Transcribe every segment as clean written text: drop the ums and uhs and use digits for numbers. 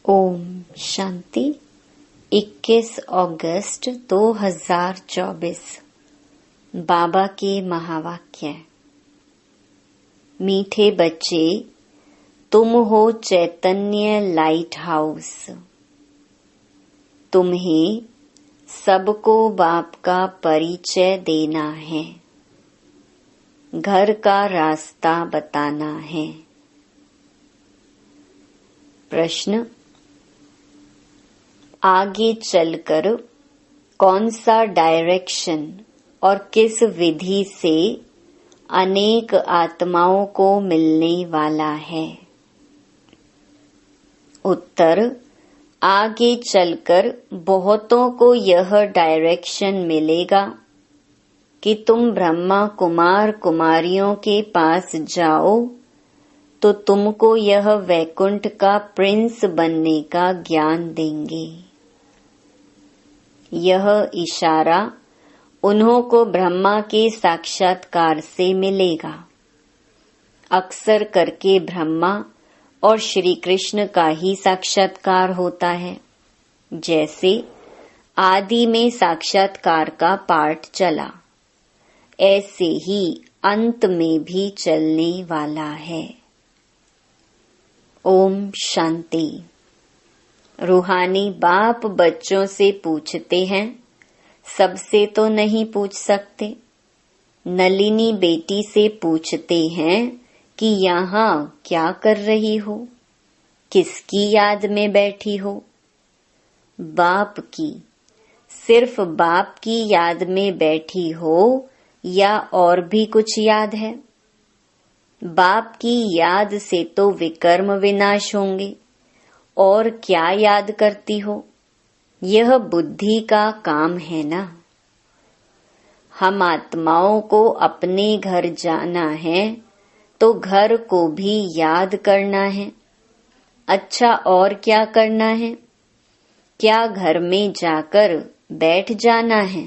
ओम शांति। 21 अगस्त 2024 बाबा के महावाक्य। मीठे बच्चे, तुम हो चैतन्य लाइट हाउस। तुम्हें सबको बाप का परिचय देना है, घर का रास्ता बताना है। प्रश्न: आगे चलकर कौन सा डायरेक्शन और किस विधि से अनेक आत्माओं को मिलने वाला है? उत्तर: आगे चलकर बहुतों को यह डायरेक्शन मिलेगा कि तुम ब्रह्मा कुमार कुमारियों के पास जाओ तो तुमको यह वैकुंठ का प्रिंस बनने का ज्ञान देंगे। यह इशारा उन्हों को ब्रह्मा के साक्षात्कार से मिलेगा। अक्सर करके ब्रह्मा और श्री कृष्ण का ही साक्षात्कार होता है। जैसे आदि में साक्षात्कार का पाठ चला, ऐसे ही अंत में भी चलने वाला है। ओम शांति। रूहानी बाप बच्चों से पूछते हैं, सबसे तो नहीं पूछ सकते। नलिनी बेटी से पूछते हैं कि यहाँ क्या कर रही हो, किसकी याद में बैठी हो? बाप की, सिर्फ बाप की याद में बैठी हो या और भी कुछ याद है? बाप की याद से तो विकर्म विनाश होंगे, और क्या याद करती हो? यह बुद्धि का काम है ना। हम आत्माओं को अपने घर जाना है तो घर को भी याद करना है। अच्छा, और क्या करना है? क्या घर में जाकर बैठ जाना है?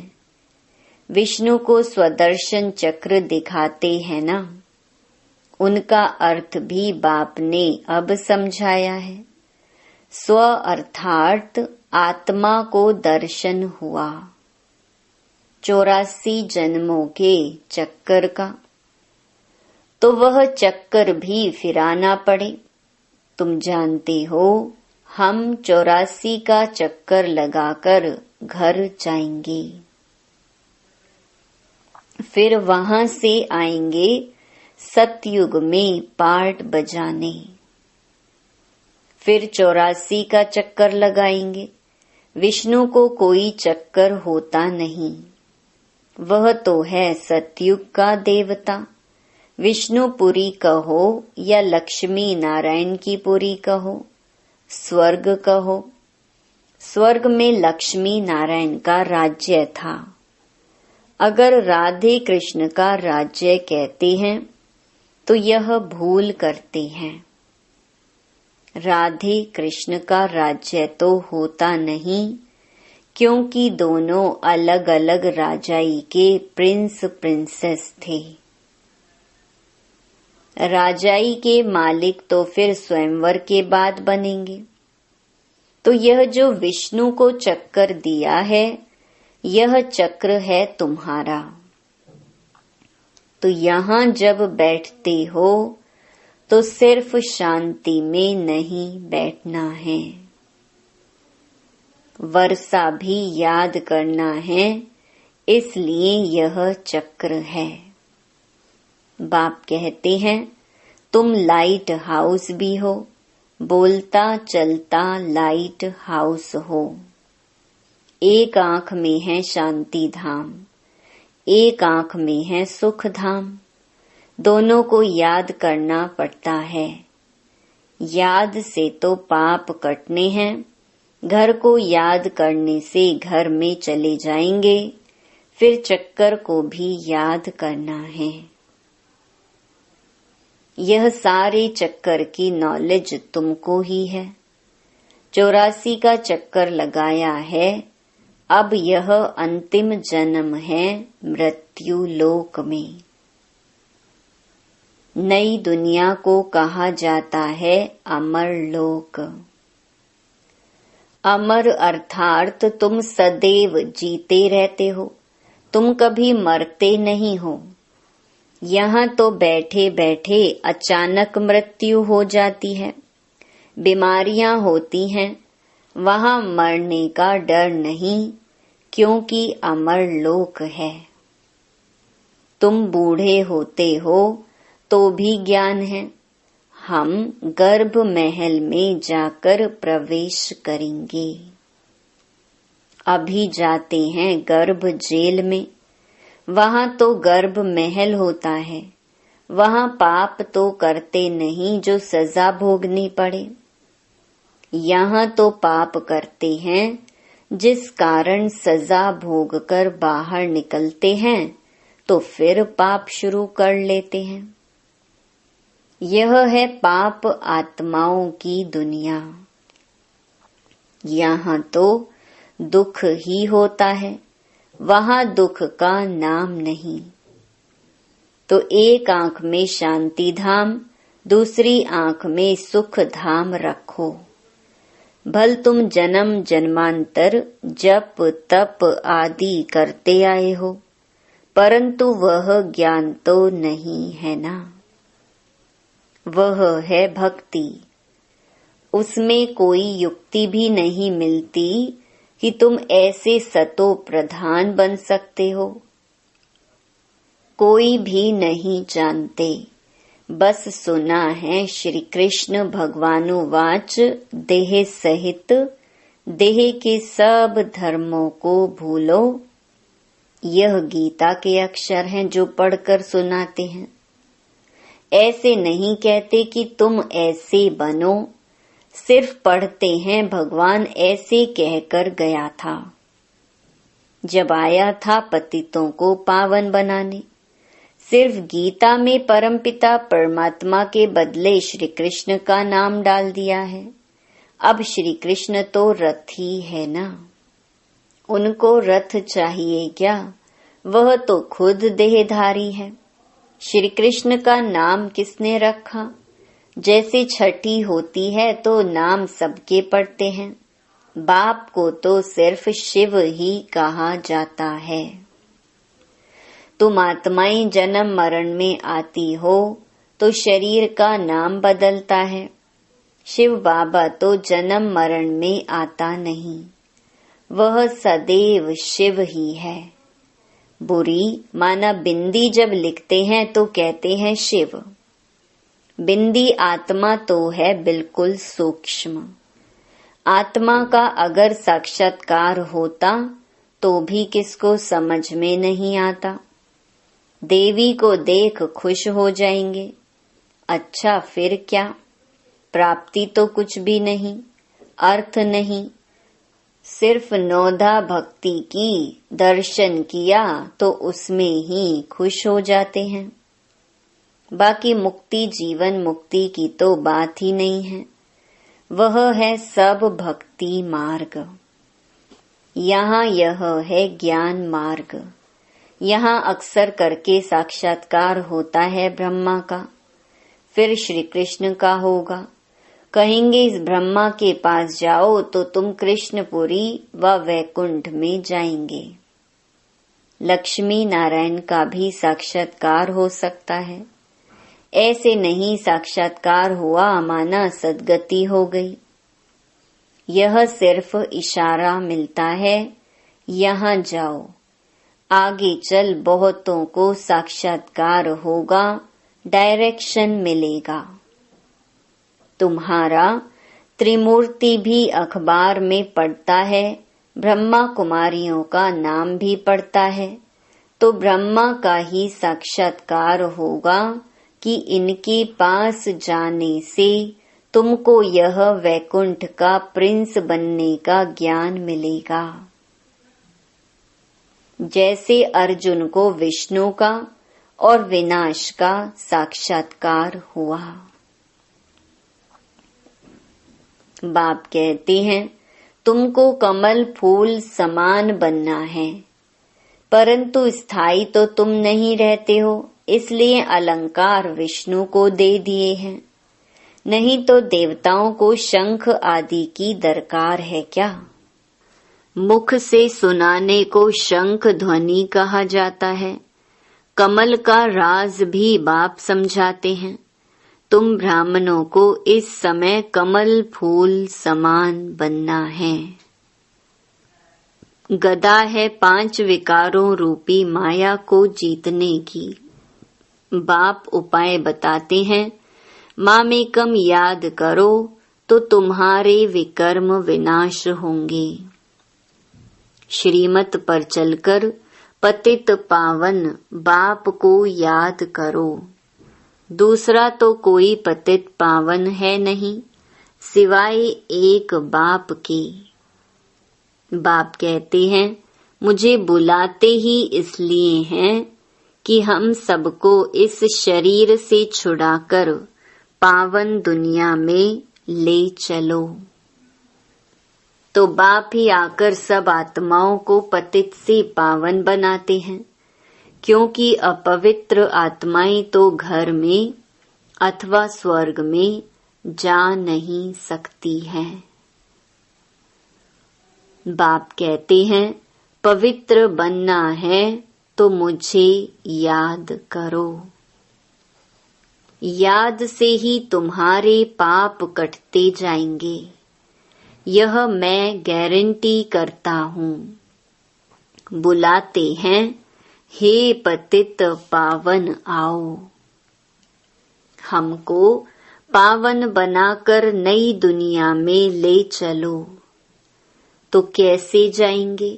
विष्णु को स्वदर्शन चक्र दिखाते हैं ना, उनका अर्थ भी बाप ने अब समझाया है। स्व अर्थात आत्मा को दर्शन हुआ 84 जन्मों के चक्कर का, तो वह चक्कर भी फिराना पड़े। तुम जानते हो, हम 84 का चक्कर लगाकर घर जाएंगे, फिर वहां से आएंगे सतयुग में पार्ट बजाने, फिर 84 का चक्कर लगाएंगे। विष्णु को कोई चक्कर होता नहीं, वह तो है सतयुग का देवता। विष्णुपुरी कहो या लक्ष्मी नारायण की पुरी कहो, स्वर्ग कहो। स्वर्ग में लक्ष्मी नारायण का राज्य था। अगर राधे कृष्ण का राज्य कहते हैं तो यह भूल करते हैं। राधे कृष्ण का राज्य तो होता नहीं, क्योंकि दोनों अलग अलग राजाई के प्रिंस प्रिंसेस थे। राजाई के मालिक तो फिर स्वयंवर के बाद बनेंगे। तो यह जो विष्णु को चक्कर दिया है, यह चक्र है तुम्हारा। तो यहाँ जब बैठते हो तो सिर्फ शांति में नहीं बैठना है, वर्षा भी याद करना है। इसलिए यह चक्र है। बाप कहते हैं, तुम लाइट हाउस भी हो, बोलता चलता लाइट हाउस हो। एक आंख में है शांति धाम, एक आंख में है सुख धाम। दोनों को याद करना पड़ता है। याद से तो पाप कटने हैं। घर को याद करने से घर में चले जाएंगे, फिर चक्कर को भी याद करना है। यह सारे चक्कर की नॉलेज तुमको ही है। 84 का चक्कर लगाया है। अब यह अंतिम जन्म है मृत्यु लोक में। नई दुनिया को कहा जाता है अमर लोक। अमर अर्थात तुम सदैव जीते रहते हो, तुम कभी मरते नहीं हो। यहाँ तो बैठे बैठे अचानक मृत्यु हो जाती है, बीमारियां होती हैं, वहाँ मरने का डर नहीं, क्योंकि अमर लोक है। तुम बूढ़े होते हो तो भी ज्ञान है, हम गर्भ महल में जाकर प्रवेश करेंगे। अभी जाते हैं गर्भ जेल में, वहाँ तो गर्भ महल होता है, वहाँ पाप तो करते नहीं जो सजा भोगनी पड़े। यहाँ तो पाप करते हैं जिस कारण सजा भोग कर बाहर निकलते हैं तो फिर पाप शुरू कर लेते हैं। यह है पाप आत्माओं की दुनिया। यहाँ तो दुख ही होता है, वहाँ दुख का नाम नहीं। तो एक आंख में शांति धाम, दूसरी आंख में सुख धाम रखो। भल तुम जन्म जन्मांतर जप तप आदि करते आए हो, परंतु वह ज्ञान तो नहीं है ना। वह है भक्ति। उसमें कोई युक्ति भी नहीं मिलती कि तुम ऐसे सतो प्रधान बन सकते हो। कोई भी नहीं जानते, बस सुना है श्री कृष्ण भगवानुवाच देह सहित, देह के सब धर्मों को भूलो। यह गीता के अक्षर हैं जो पढ़कर सुनाते हैं। ऐसे नहीं कहते कि तुम ऐसे बनो, सिर्फ पढ़ते हैं भगवान ऐसे कहकर गया था जब आया था पतितों को पावन बनाने। सिर्फ गीता में परमपिता परमात्मा के बदले श्री कृष्ण का नाम डाल दिया है। अब श्री कृष्ण तो रथ ही है ना, उनको रथ चाहिए क्या? वह तो खुद देहधारी है। श्री कृष्ण का नाम किसने रखा? जैसे छठी होती है तो नाम सबके पड़ते हैं, बाप को तो सिर्फ शिव ही कहा जाता है। तुम आत्माएं जन्म मरण में आती हो तो शरीर का नाम बदलता है। शिव बाबा तो जन्म मरण में आता नहीं, वह सदैव शिव ही है। बुरी माना बिंदी जब लिखते हैं तो कहते हैं शिव। बिंदी आत्मा तो है बिल्कुल सूक्ष्म। आत्मा का अगर साक्षात्कार होता तो भी किसको समझ में नहीं आता। देवी को देख खुश हो जाएंगे। अच्छा फिर क्या? प्राप्ति तो कुछ भी नहीं, अर्थ नहीं। सिर्फ नौधा भक्ति की, दर्शन किया तो उसमें ही खुश हो जाते हैं। बाकी मुक्ति जीवन मुक्ति की तो बात ही नहीं है। वह है सब भक्ति मार्ग। यहाँ यह है ज्ञान मार्ग। यहाँ अक्सर करके साक्षात्कार होता है ब्रह्मा का, फिर श्री कृष्ण का होगा। कहेंगे इस ब्रह्मा के पास जाओ तो तुम कृष्णपुरी व वैकुंठ में जाएंगे। लक्ष्मी नारायण का भी साक्षात्कार हो सकता है। ऐसे नहीं साक्षात्कार हुआ माना सद्गति हो गई। यह सिर्फ इशारा मिलता है, यहाँ जाओ। आगे चल बहुतों को साक्षात्कार होगा, डायरेक्शन मिलेगा। तुम्हारा त्रिमूर्ति भी अखबार में पढ़ता है, ब्रह्मा कुमारियों का नाम भी पढ़ता है, तो ब्रह्मा का ही साक्षात्कार होगा कि इनके पास जाने से तुमको यह वैकुंठ का प्रिंस बनने का ज्ञान मिलेगा। जैसे अर्जुन को विष्णु का और विनाश का साक्षात्कार हुआ। बाप कहते हैं तुमको कमल फूल समान बनना है, परंतु स्थायी तो तुम नहीं रहते हो, इसलिए अलंकार विष्णु को दे दिए हैं। नहीं तो देवताओं को शंख आदि की दरकार है क्या? मुख से सुनाने को शंख ध्वनि कहा जाता है। कमल का राज भी बाप समझाते हैं। तुम ब्राह्मणों को इस समय कमल फूल समान बनना है। गदा है 5 विकारों रूपी माया को जीतने की। बाप उपाय बताते हैं, मामेकम याद करो तो तुम्हारे विकर्म विनाश होंगे। श्रीमत पर चलकर पतित पावन बाप को याद करो। दूसरा तो कोई पतित पावन है नहीं सिवाय एक बाप के। बाप कहते हैं, मुझे बुलाते ही इसलिए हैं कि हम सबको इस शरीर से छुड़ाकर पावन दुनिया में ले चलो। तो बाप ही आकर सब आत्माओं को पतित से पावन बनाते हैं, क्योंकि अपवित्र आत्माएं तो घर में अथवा स्वर्ग में जा नहीं सकती हैं। बाप कहते हैं, पवित्र बनना है तो मुझे याद करो। याद से ही तुम्हारे पाप कटते जाएंगे, यह मैं गारंटी करता हूँ। बुलाते हैं, हे पतित पावन आओ। हमको पावन बनाकर नई दुनिया में ले चलो। तो कैसे जाएंगे?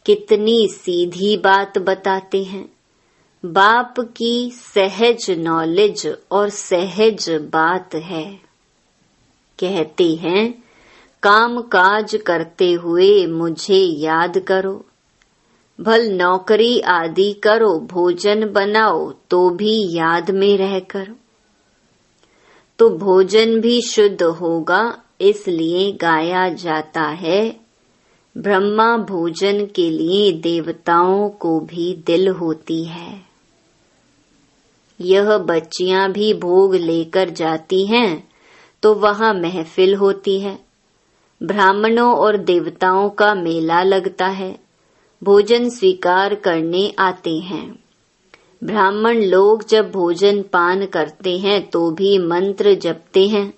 कितनी सीधी बात बताते हैं। बाप की सहज नॉलेज और सहज बात है। कहते हैं, काम काज करते हुए मुझे याद करो। भल नौकरी आदि करो, भोजन बनाओ तो भी याद में रहकर। तो भोजन भी शुद्ध होगा, इसलिए गाया जाता है, ब्रह्मा भोजन के लिए देवताओं को भी दिल होती है। यह बच्चियां भी भोग लेकर जाती हैं तो वहां महफिल होती है। ब्राह्मणों और देवताओं का मेला लगता है। भोजन स्वीकार करने आते हैं। ब्राह्मण लोग जब भोजन पान करते हैं तो भी मंत्र जपते हैं।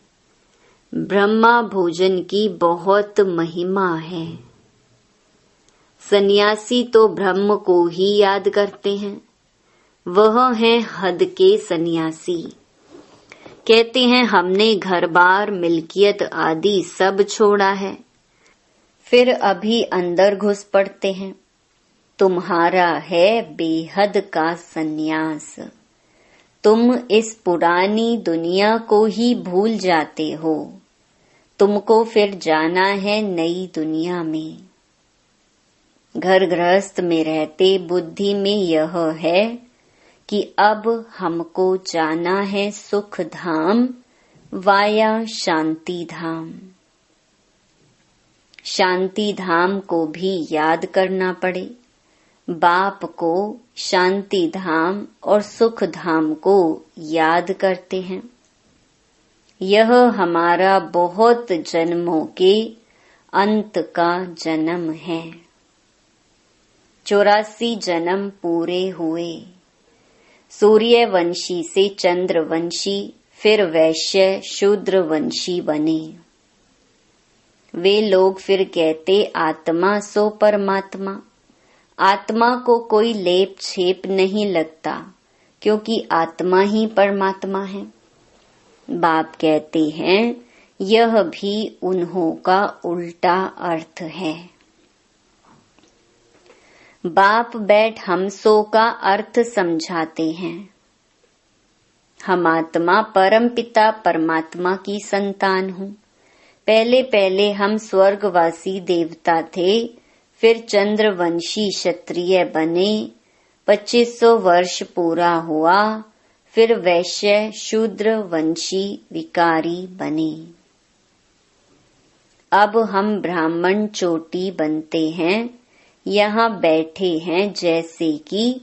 ब्रह्मा भोजन की बहुत महिमा है। सन्यासी तो ब्रह्म को ही याद करते हैं। वह हैं हद के सन्यासी। कहते हैं, हमने घर बार मिल्कियत आदि सब छोड़ा है। फिर अभी अंदर घुस पड़ते हैं। तुम्हारा है बेहद का सन्यास। तुम इस पुरानी दुनिया को ही भूल जाते हो। तुमको फिर जाना है नई दुनिया में। घर गृहस्थ में रहते बुद्धि में यह है कि अब हमको जाना है सुख धाम वाया शांति धाम। शांति धाम को भी याद करना पड़े। बाप को शांति धाम और सुख धाम को याद करते हैं। यह हमारा बहुत जन्मों के अंत का जन्म है। 84 जन्म पूरे हुए। सूर्यवंशी से चंद्रवंशी, फिर वैश्य शूद्रवंशी बने। वे लोग फिर कहते, आत्मा सो परमात्मा। आत्मा को कोई लेप छेप नहीं लगता, क्योंकि आत्मा ही परमात्मा है। बाप कहते हैं, यह भी उन्हों का उल्टा अर्थ है। बाप बैठ हमसो का अर्थ समझाते हैं। हम आत्मा परम पिता परमात्मा की संतान हूँ। पहले पहले हम स्वर्गवासी देवता थे, फिर चंद्रवंशी क्षत्रिय बने। 2500 वर्ष पूरा हुआ, फिर वैश्य शूद्र वंशी विकारी बने। अब हम ब्राह्मण चोटी बनते हैं। यहाँ बैठे हैं जैसे कि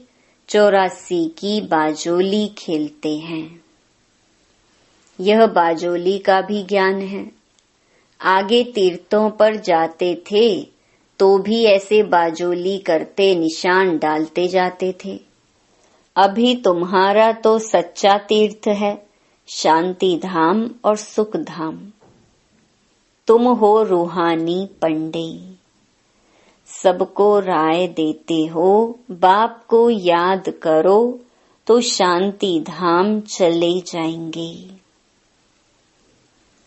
84 की बाजोली खेलते हैं। यह बाजोली का भी ज्ञान है। आगे तीर्थों पर जाते थे तो भी ऐसे बाजोली करते निशान डालते जाते थे। अभी तुम्हारा तो सच्चा तीर्थ है, शांति धाम और सुख धाम। तुम हो रूहानी पंडे, सबको राय देते हो, बाप को याद करो तो शांति धाम चले जाएंगे।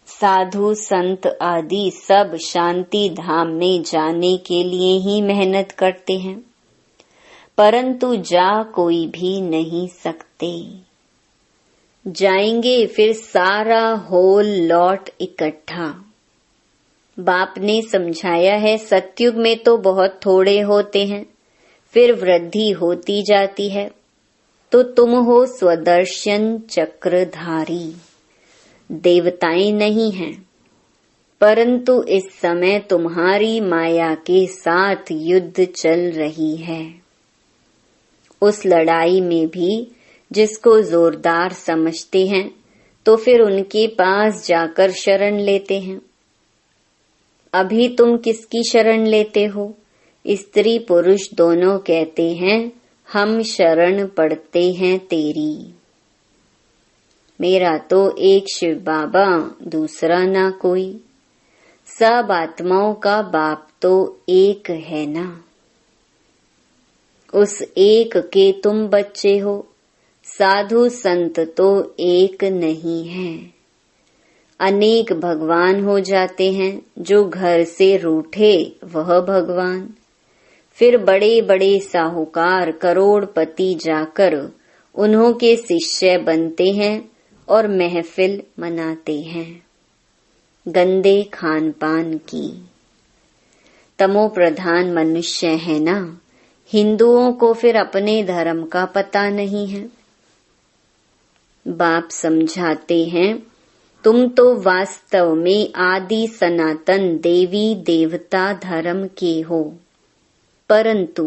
साधु संत आदि सब शांति धाम में जाने के लिए ही मेहनत करते हैं, परंतु जा कोई भी नहीं सकते। जाएंगे फिर सारा होल लॉट इकट्ठा। बाप ने समझाया है, सतयुग में तो बहुत थोड़े होते हैं, फिर वृद्धि होती जाती है। तो तुम हो स्वदर्शन चक्रधारी, देवताएं नहीं हैं, परंतु इस समय तुम्हारी माया के साथ युद्ध चल रही है। उस लड़ाई में भी जिसको जोरदार समझते हैं तो फिर उनके पास जाकर शरण लेते हैं। अभी तुम किसकी शरण लेते हो? स्त्री पुरुष दोनों कहते हैं, हम शरण पड़ते हैं तेरी। मेरा तो एक शिव बाबा, दूसरा ना कोई। सब आत्माओं का बाप तो एक है ना। उस एक के तुम बच्चे हो। साधु संत तो एक नहीं है, अनेक भगवान हो जाते हैं। जो घर से रूठे वह भगवान। फिर बड़े बड़े साहूकार करोड़पति जाकर उन्हों के शिष्य बनते हैं और महफिल मनाते हैं गंदे खान पान की। तमो प्रधान मनुष्य है ना। हिंदुओं को फिर अपने धर्म का पता नहीं है। बाप समझाते हैं, तुम तो वास्तव में आदि सनातन देवी देवता धर्म के हो, परंतु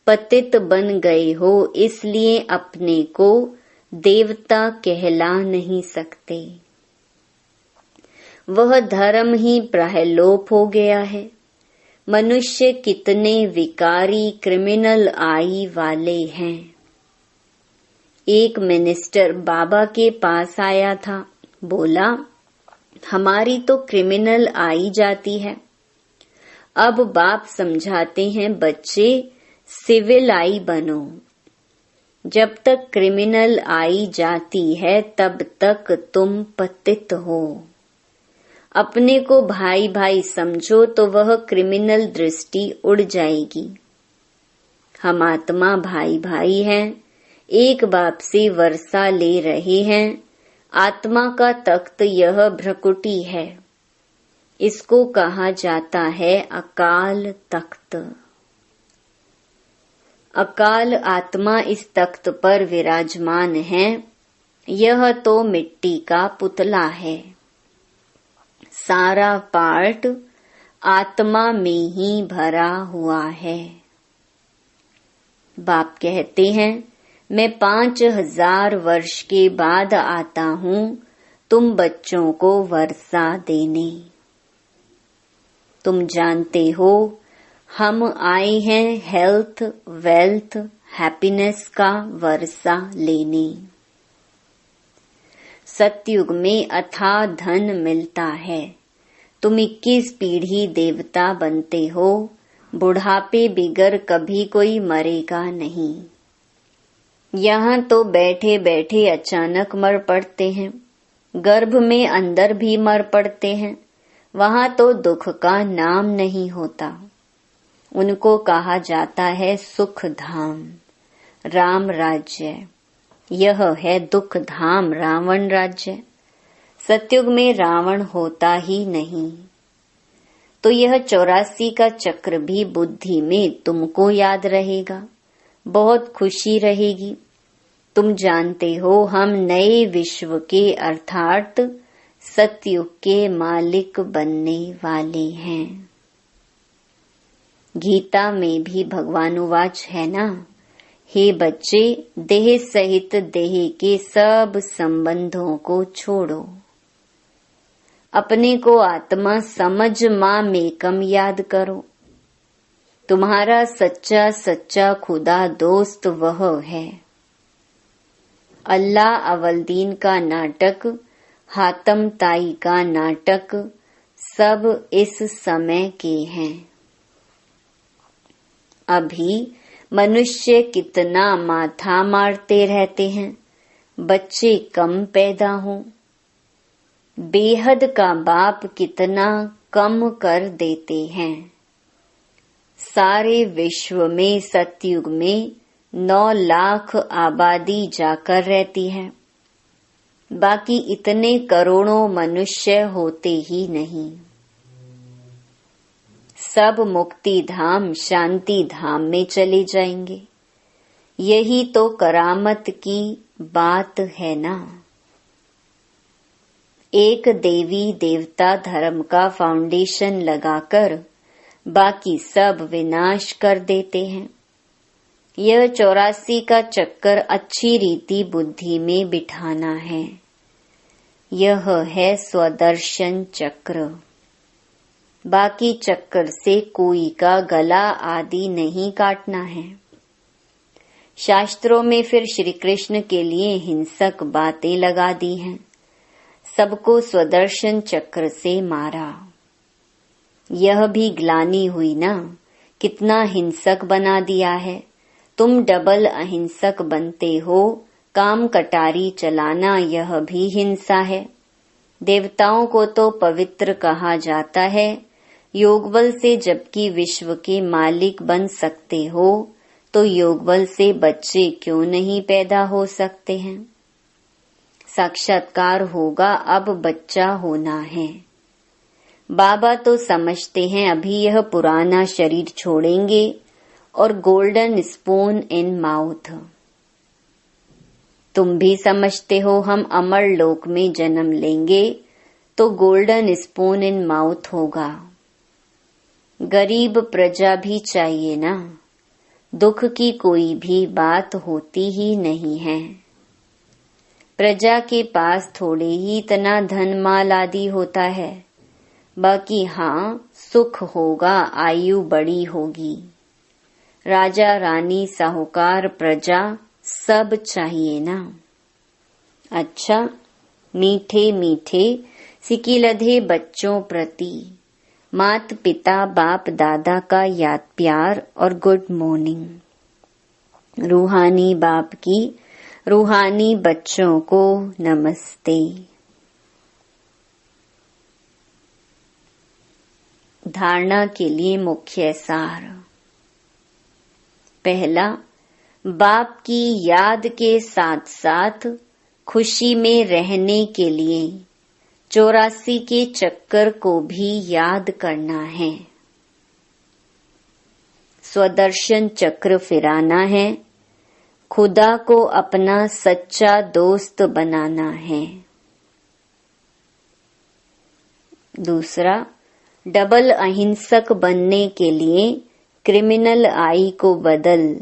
पतित बन गए हो, इसलिए अपने को देवता कहला नहीं सकते। वह धर्म ही प्रायलोप हो गया है। मनुष्य कितने विकारी क्रिमिनल आई वाले हैं। एक मिनिस्टर बाबा के पास आया था, बोला, हमारी तो क्रिमिनल आई जाती है। अब बाप समझाते हैं, बच्चे सिविल आई बनो। जब तक क्रिमिनल आई जाती है तब तक तुम पतित हो। अपने को भाई भाई समझो तो वह क्रिमिनल दृष्टि उड़ जाएगी। हम आत्मा भाई भाई हैं, एक बाप से वर्षा ले रहे हैं। आत्मा का तख्त यह भ्रकुटी है। इसको कहा जाता है अकाल तख्त। अकाल आत्मा इस तख्त पर विराजमान है। यह तो मिट्टी का पुतला है। सारा पार्ट आत्मा में ही भरा हुआ है। बाप कहते हैं, मैं 5000 वर्ष के बाद आता हूँ तुम बच्चों को वर्षा देने। तुम जानते हो हम आए हैं हेल्थ, वेल्थ, हैप्पीनेस का वर्षा लेने। सतयुग में अथाह धन मिलता है। तुम 21 पीढ़ी देवता बनते हो। बुढ़ापे बिगर कभी कोई मरेगा नहीं। यहाँ तो बैठे बैठे अचानक मर पड़ते हैं। गर्भ में अंदर भी मर पड़ते हैं। वहाँ तो दुख का नाम नहीं होता। उनको कहा जाता है सुख धाम, राम राज्य। यह है दुख धाम, रावण राज्य। सतयुग में रावण होता ही नहीं। तो यह 84 का चक्र भी बुद्धि में तुमको याद रहेगा। बहुत खुशी रहेगी। तुम जानते हो हम नए विश्व के अर्थात सतयुग के मालिक बनने वाले हैं। गीता में भी भगवानुवाच है ना, हे बच्चे, देह सहित देह के सब संबंधों को छोड़ो। अपने को आत्मा समझ मां मेकम याद करो। तुम्हारा सच्चा सच्चा खुदा दोस्त वह है। अल्लाह अवलदीन का नाटक, हातम ताई का नाटक सब इस समय के हैं। अभी मनुष्य कितना माथा मारते रहते हैं, बच्चे कम पैदा हों। बेहद का बाप कितना कम कर देते हैं। सारे विश्व में सतयुग में 9 लाख आबादी जाकर रहती है, बाकी इतने करोड़ों मनुष्य होते ही नहीं। सब मुक्ति धाम शांति धाम में चले जाएंगे। यही तो करामत की बात है ना। एक देवी देवता धर्म का फाउंडेशन लगाकर बाकी सब विनाश कर देते हैं। यह 84 का चक्कर अच्छी रीति बुद्धि में बिठाना है। यह है स्वदर्शन चक्र। बाकी चक्कर से कोई का गला आदि नहीं काटना है। शास्त्रों में फिर श्री कृष्ण के लिए हिंसक बातें लगा दी हैं। सबको स्वदर्शन चक्र से मारा। यह भी ग्लानि हुई ना, कितना हिंसक बना दिया है। तुम डबल अहिंसक बनते हो। काम कटारी चलाना यह भी हिंसा है। देवताओं को तो पवित्र कहा जाता है। योगबल से जबकि विश्व के मालिक बन सकते हो, तो योगबल से बच्चे क्यों नहीं पैदा हो सकते हैं। साक्षात्कार होगा, अब बच्चा होना है। बाबा तो समझते हैं अभी यह पुराना शरीर छोड़ेंगे और गोल्डन स्पून इन माउथ। तुम भी समझते हो हम अमर लोक में जन्म लेंगे तो गोल्डन स्पून इन माउथ होगा। गरीब प्रजा भी चाहिए ना। दुख की कोई भी बात होती ही नहीं है। प्रजा के पास थोड़े ही इतना धन माल आदि होता है। बाकी हाँ, सुख होगा, आयु बड़ी होगी। राजा रानी साहूकार प्रजा सब चाहिए ना। अच्छा, मीठे मीठे सिकिलधे बच्चों प्रति मात पिता बाप दादा का याद प्यार और गुड मॉर्निंग। रूहानी बाप की रूहानी बच्चों को नमस्ते। धारणा के लिए मुख्य सार। पहला, बाप की याद के साथ साथ खुशी में रहने के लिए 84 के चक्कर को भी याद करना है। स्वदर्शन चक्र फिराना है। खुदा को अपना सच्चा दोस्त बनाना है। दूसरा, डबल अहिंसक बनने के लिए क्रिमिनल आई को बदल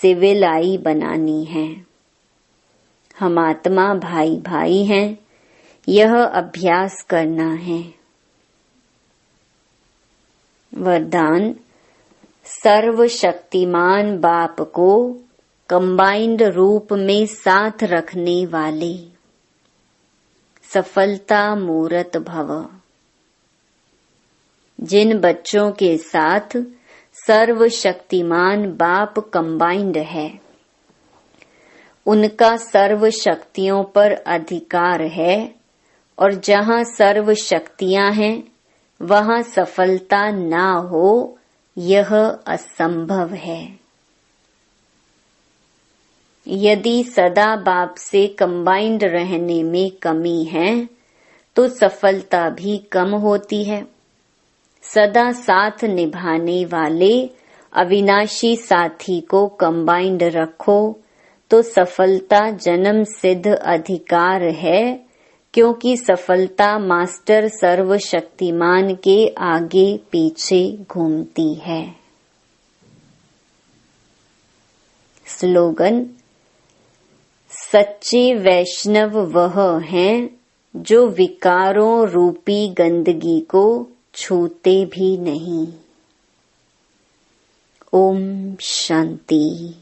सिविल आई बनानी है। हम आत्मा भाई भाई हैं, यह अभ्यास करना है। वरदान, सर्वशक्तिमान बाप को कंबाइंड रूप में साथ रखने वाले सफलता मूर्त भव। जिन बच्चों के साथ सर्वशक्तिमान बाप कंबाइंड है, उनका सर्व शक्तियों पर अधिकार है, और जहाँ सर्व शक्तियां हैं वहाँ सफलता ना हो, यह असंभव है। यदि सदा बाप से कंबाइंड रहने में कमी है तो सफलता भी कम होती है। सदा साथ निभाने वाले अविनाशी साथी को कंबाइंड रखो तो सफलता जन्म सिद्ध अधिकार है, क्योंकि सफलता मास्टर सर्वशक्तिमान के आगे पीछे घूमती है। स्लोगन, सच्चे वैष्णव वह हैं जो विकारों रूपी गंदगी को छूते भी नहीं। ओम शांति।